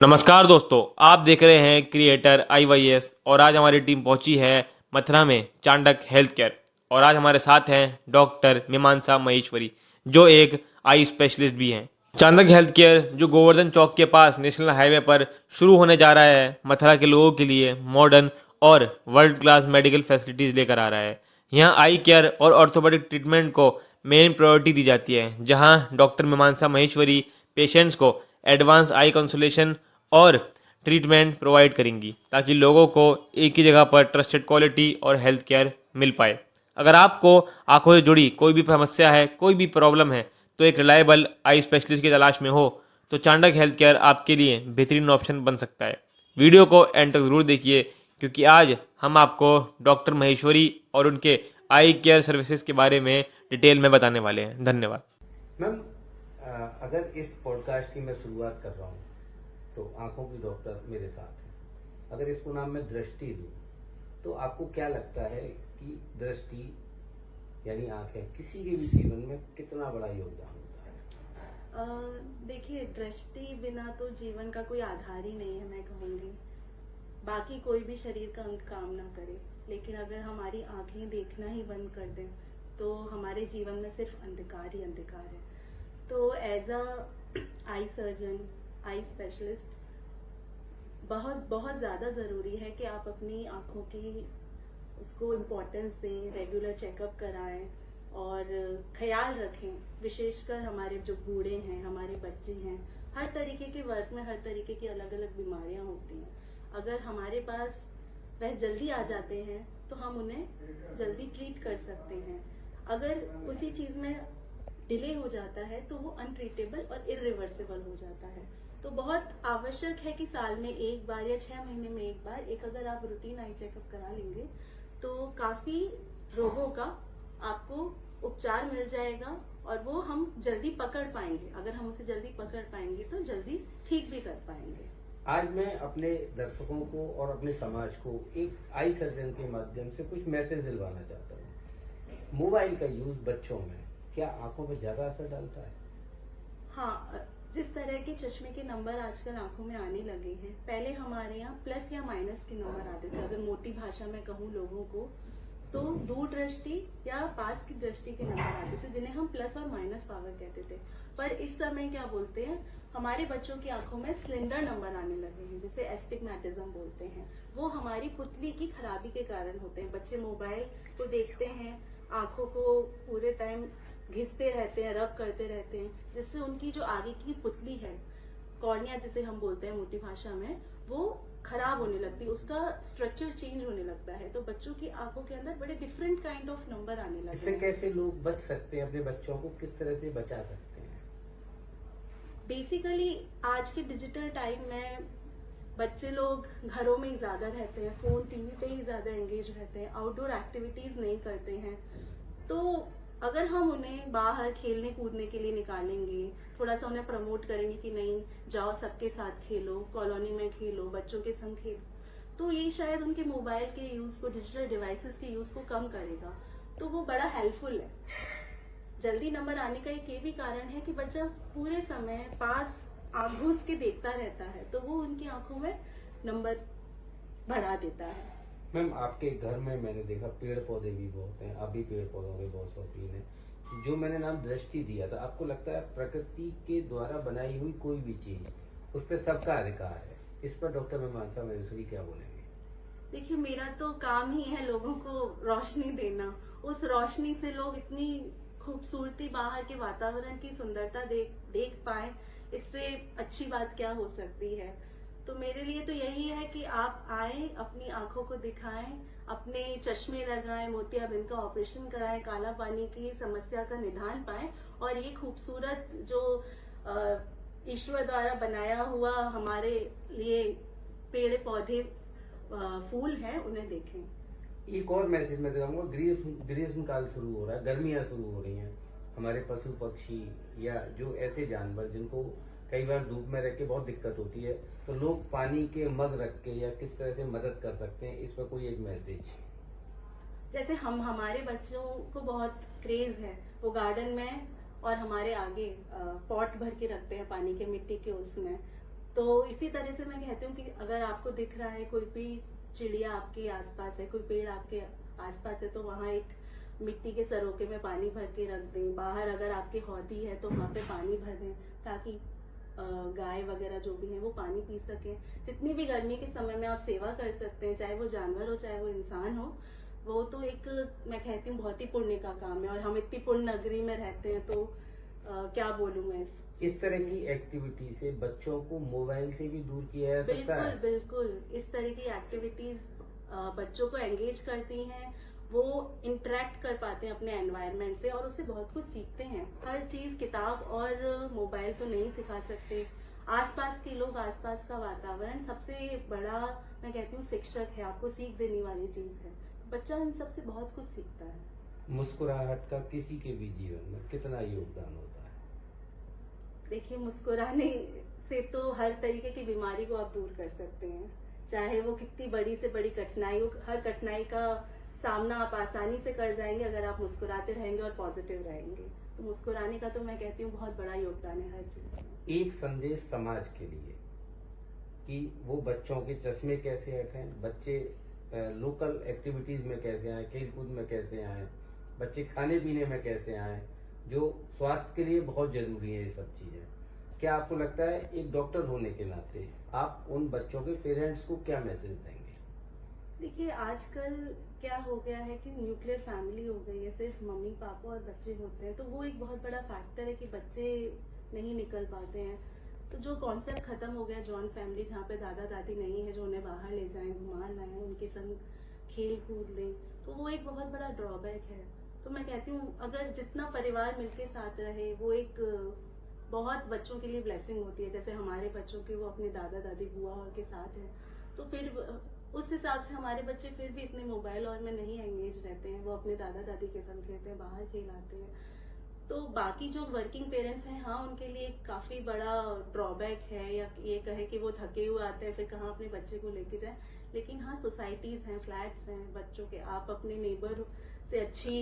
नमस्कार दोस्तों, आप देख रहे हैं क्रिएटर IYS और आज हमारी टीम पहुंची है मथुरा में चांडक हेल्थ केयर। और आज हमारे साथ हैं डॉक्टर मीमांसा महेश्वरी, जो एक आई स्पेशलिस्ट भी हैं। चांडक हेल्थ केयर जो गोवर्धन चौक के पास नेशनल हाईवे पर शुरू होने जा रहा है, मथुरा के लोगों के लिए मॉडर्न और वर्ल्ड क्लास मेडिकल फैसिलिटीज़ लेकर आ रहा है। यहाँ आई केयर और ऑर्थोपेडिक ट्रीटमेंट को मेन प्रायोरिटी दी जाती है, जहाँ डॉक्टर मीमांसा महेश्वरी पेशेंट्स को एडवांस आई कंसल्टेशन और ट्रीटमेंट प्रोवाइड करेंगी, ताकि लोगों को एक ही जगह पर ट्रस्टेड क्वालिटी और हेल्थ केयर मिल पाए। अगर आपको आंखों से जुड़ी कोई भी समस्या है, कोई भी प्रॉब्लम है, तो एक रिलायबल आई स्पेशलिस्ट की तलाश में हो तो चांडक हेल्थ केयर आपके लिए बेहतरीन ऑप्शन बन सकता है। वीडियो को एंड तक ज़रूर देखिए, क्योंकि आज हम आपको डॉक्टर महेश्वरी और उनके आई केयर सर्विसेज के बारे में डिटेल में बताने वाले हैं। धन्यवाद मैम। अगर इस पॉडकास्ट की मैं शुरुआत कर रहा हूँ तो आंखों की डॉक्टर मेरे साथ हैं। अगर इसको नाम मैं दृष्टि दूँ तो आपको क्या लगता है कि दृष्टि यानी आंखें किसी के भी जीवन में कितना बड़ा योगदान होता है? देखिए, दृष्टि बिना तो जीवन का कोई आधार ही नहीं है। मैं कहूँगी बाकी कोई भी शरीर का अंग काम ना करे, लेकिन अगर हमारी आंखें देखना ही बंद कर दें तो हमारे जीवन में सिर्फ अंधकार ही अंधकार है। तो as a eye surgeon, eye specialist, बहुत बहुत ज़्यादा ज़रूरी है कि आप अपनी आँखों की उसको इम्पोर्टेंस दें, रेगुलर चेकअप कराएं और ख्याल रखें। विशेषकर हमारे जो बूढ़े हैं, हमारे बच्चे हैं, हर तरीके के वर्ग में हर तरीके की अलग अलग बीमारियां होती हैं। अगर हमारे पास वह जल्दी आ जाते हैं तो हम उन्हें जल्दी ट्रीट कर सकते हैं। अगर उसी चीज़ में डिले हो जाता है तो वो अनट्रीटेबल और इरिवर्सिबल हो जाता है। तो बहुत आवश्यक है कि साल में एक बार या 6 महीने में एक बार अगर आप रूटीन आई चेकअप करा लेंगे तो काफी रोगों का आपको उपचार मिल जाएगा और वो हम जल्दी पकड़ पाएंगे। अगर हम उसे जल्दी पकड़ पाएंगे तो जल्दी ठीक भी कर पाएंगे। आज मैं अपने दर्शकों को और अपने समाज को एक आई सर्जन के माध्यम से कुछ मैसेज दिलवाना चाहता हूँ। मोबाइल का यूज बच्चों में क्या आंखों पर ज्यादा असर डालता है? हाँ, जिस तरह के चश्मे के नंबर आजकल आंखों में आने लगे हैं, पहले हमारे यहाँ प्लस या माइनस के नंबर आते थे। अगर मोटी भाषा में कहूँ लोगों को तो दूर दृष्टि या पास की दृष्टि के नंबर आते थे, जिन्हें हम प्लस और माइनस पावर कहते थे। पर इस समय क्या बोलते हैं, हमारे बच्चों की आंखों में स्लेंडर नंबर आने लगे हैं, जिसे एस्टिग्मेटिज्म बोलते हैं। वो हमारी पुतली की खराबी के कारण होते हैं। बच्चे मोबाइल को देखते हैं, आंखों को पूरे टाइम घिसते रहते हैं, रब करते रहते हैं, जिससे उनकी जो आगे की पुतली है, कॉर्निया जिसे हम बोलते हैं मोटी भाषा में, वो खराब होने लगती है, उसका स्ट्रक्चर चेंज होने लगता है। तो बच्चों की आंखों के अंदर बड़े डिफरेंट काइंड ऑफ नंबर आने लगते इससे हैं। कैसे लोग बच सकते हैं? अपने बच्चों को किस तरह से बचा सकते हैं? बेसिकली आज के डिजिटल टाइम में बच्चे लोग घरों में ही ज्यादा रहते हैं, फोन टीवी पे ही ज्यादा एंगेज रहते हैं, आउटडोर एक्टिविटीज नहीं करते हैं। तो अगर हम उन्हें बाहर खेलने कूदने के लिए निकालेंगे, थोड़ा सा उन्हें प्रमोट करेंगे कि नहीं जाओ सबके साथ खेलो, कॉलोनी में खेलो, बच्चों के संग खेलो, तो ये शायद उनके मोबाइल के यूज को, डिजिटल डिवाइसेस के यूज को कम करेगा। तो वो बड़ा हेल्पफुल है। जल्दी नंबर आने का एक ये भी कारण है कि बच्चा पूरे समय पास आंख घूस के देखता रहता है, तो वो उनकी आंखों में नंबर बढ़ा देता है। मैम, आपके घर में मैंने देखा पेड़ पौधे भी बहुत हैं, आप भी पेड़ पौधों के बहुत शौकीन हैं। जो मैंने नाम दृष्टि दिया था, आपको लगता है प्रकृति के द्वारा बनाई हुई कोई भी चीज उस पर सबका अधिकार है? इस पर डॉक्टर मीमांसा महेश्वरी क्या बोलेंगे? देखिए, मेरा तो काम ही है लोगों को रोशनी देना। उस रोशनी से लोग इतनी खूबसूरती, बाहर के वातावरण की सुंदरता देख पाए, इससे अच्छी बात क्या हो सकती है। तो मेरे लिए तो यही है कि आप आए, अपनी आंखों को दिखाएं, अपने चश्मे लगाएं, मोतियाबिंद का ऑपरेशन कराएं, काला पानी की समस्या का निदान पाएं और ये खूबसूरत जो ईश्वर द्वारा बनाया हुआ हमारे लिए पेड़ पौधे फूल हैं, उन्हें देखें। एक और मैसेज मैं दिखाऊंगा। ग्रीष्म काल शुरू हो रहा है, गर्मियां शुरू हो रही हैं। हमारे पशु पक्षी या जो ऐसे जानवर जिनको कई बार धूप में रख के बहुत दिक्कत होती है, तो लोग पानी के मग रख के या किस तरह से मदद कर सकते हैं, इस पर कोई एक मैसेज? जैसे हमारे बच्चों को बहुत क्रेज है, वो गार्डन में और हमारे आगे पॉट भर के रखते हैं पानी के, मिट्टी के, उसमें तो इसी तरह से मैं कहती हूँ कि अगर आपको दिख रहा है कोई भी चिड़िया आपके आसपास है, कोई पेड़ आपके आसपास है, तो वहाँ एक मिट्टी के सरोके में पानी भर के रख दें। बाहर अगर आपकी हौदी है तो वहाँ पे पानी भर दें, ताकि गाय वगैरह जो भी है वो पानी पी सके। जितनी भी गर्मी के समय में आप सेवा कर सकते हैं, चाहे वो जानवर हो चाहे वो इंसान हो, वो तो एक मैं कहती हूँ बहुत ही पुण्य का काम है। और हम इतनी पुण्य नगरी में रहते हैं, तो क्या बोलूं मैं इस तरह की एक्टिविटी से बच्चों को मोबाइल से भी दूर किया जा सकता है। बिल्कुल बिल्कुल, इस तरह की एक्टिविटीज बच्चों को एंगेज करती हैं, वो इंटरेक्ट कर पाते हैं अपने एनवायरनमेंट से और उससे बहुत कुछ सीखते हैं। हर चीज किताब और मोबाइल तो नहीं सिखा सकते। आसपास के लोग, आसपास का वातावरण सबसे बड़ा मैं कहती हूँ शिक्षक है, आपको सीख देने वाली चीज है। बच्चा इन सबसे बहुत कुछ सीखता है। मुस्कुराहट का किसी के भी जीवन में कितना योगदान होता है? देखिए, मुस्कुराने से तो हर तरीके की बीमारी को आप दूर कर सकते हैं, चाहे वो कितनी बड़ी से बड़ी कठिनाई हो। हर कठिनाई का सामना आप आसानी से कर जाएंगे अगर आप मुस्कुराते रहेंगे और पॉजिटिव रहेंगे। तो मुस्कुराने का तो मैं कहती हूँ बहुत बड़ा योगदान है हर चीज में। एक संदेश समाज के लिए कि वो बच्चों के चश्मे कैसे हटें, बच्चे लोकल एक्टिविटीज में कैसे आए, खेल कूद में कैसे आए, बच्चे खाने पीने में कैसे आए, जो स्वास्थ्य के लिए बहुत जरूरी है ये सब चीजें। क्या आपको लगता है एक डॉक्टर होने के नाते आप उन बच्चों के पेरेंट्स को क्या मैसेज देंगे? देखिए, आजकल क्या हो गया है कि न्यूक्लियर फैमिली हो गई है, सिर्फ मम्मी पापा और बच्चे होते हैं, तो वो एक बहुत बड़ा फैक्टर है कि बच्चे नहीं निकल पाते हैं। तो जो कॉन्सेप्ट खत्म हो गया जॉइंट फैमिली, जहाँ पे दादा दादी नहीं है जो उन्हें बाहर ले जाएं, घुमा लाएं, उनके संग खेल कूद लें, तो वो एक बहुत बड़ा ड्रॉबैक है। तो मैं कहती हूँ अगर जितना परिवार मिलके साथ रहे, वो एक बहुत बच्चों के लिए ब्लेसिंग होती है। जैसे हमारे बच्चों के वो अपने दादा दादी बुआ और के साथ है, तो फिर उस हिसाब से हमारे बच्चे फिर भी इतने मोबाइल और में नहीं एंगेज रहते हैं, वो अपने दादा दादी के संग खेलते हैं, बाहर खेल आते हैं। तो बाकी जो वर्किंग पेरेंट्स हैं, हाँ, उनके लिए काफी बड़ा ड्रॉबैक है, या ये कहे कि वो थके हुए आते हैं फिर कहाँ अपने बच्चे को लेके जाए। लेकिन हाँ, सोसाइटीज हैं, फ्लैट्स हैं बच्चों के, आप अपने नेबर से अच्छी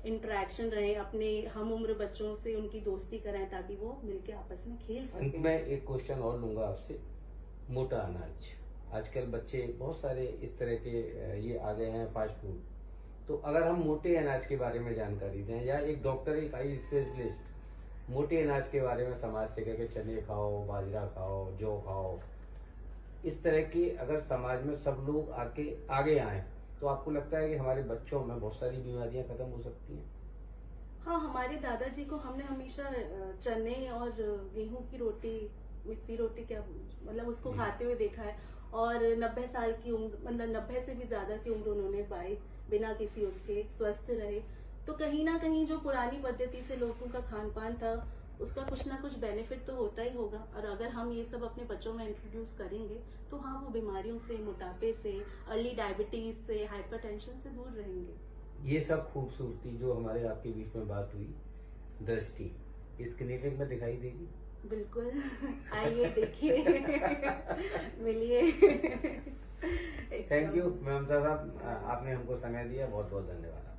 इंटरेक्शन रहे, अपने हम उम्र बच्चों से उनकी दोस्ती कराएं, ताकि वो मिलके आपस में खेल सकें। मैं एक क्वेश्चन और लूंगा आपसे। मोटा अनाज, आजकल बच्चे बहुत सारे इस तरह के ये आ गए हैं फास्ट फूड, तो अगर हम मोटे अनाज के बारे में जानकारी दें, या एक डॉक्टर, एक आई स्पेशलिस्ट मोटे अनाज के बारे में समाज से कहे कि चने खाओ, बाजरा खाओ, जौ खाओ, इस तरह के अगर समाज में सब लोग आगे आए, तो आपको लगता है कि हमारे बच्चों में बहुत सारी बीमारियां खत्म हो सकती हैं? हाँ, हमारे दादाजी को हमने हमेशा चने और गेहूं की रोटी, मिस्सी रोटी, क्या मतलब उसको खाते हुए देखा है। और 90 साल की उम्र, मतलब 90 से भी ज्यादा की उम्र उन्होंने पाई, बिना किसी उसके, स्वस्थ रहे। तो कहीं ना कहीं जो पुरानी पद्धति से लोगों का खान पान था, उसका कुछ ना कुछ बेनिफिट तो होता ही होगा। और अगर हम ये सब अपने बच्चों में इंट्रोड्यूस करेंगे, तो हाँ, वो बीमारियों से, मोटापे से, अर्ली डायबिटीज से, हाइपरटेंशन से दूर रहेंगे। ये सब खूबसूरती जो हमारे आपके बीच में बात हुई, दृष्टि इस क्लिनिक में दिखाई देगी? बिल्कुल, आइए देखिए, मिलिए। थैंक यू मैम साहब, आपने हमको समय दिया, बहुत बहुत धन्यवाद।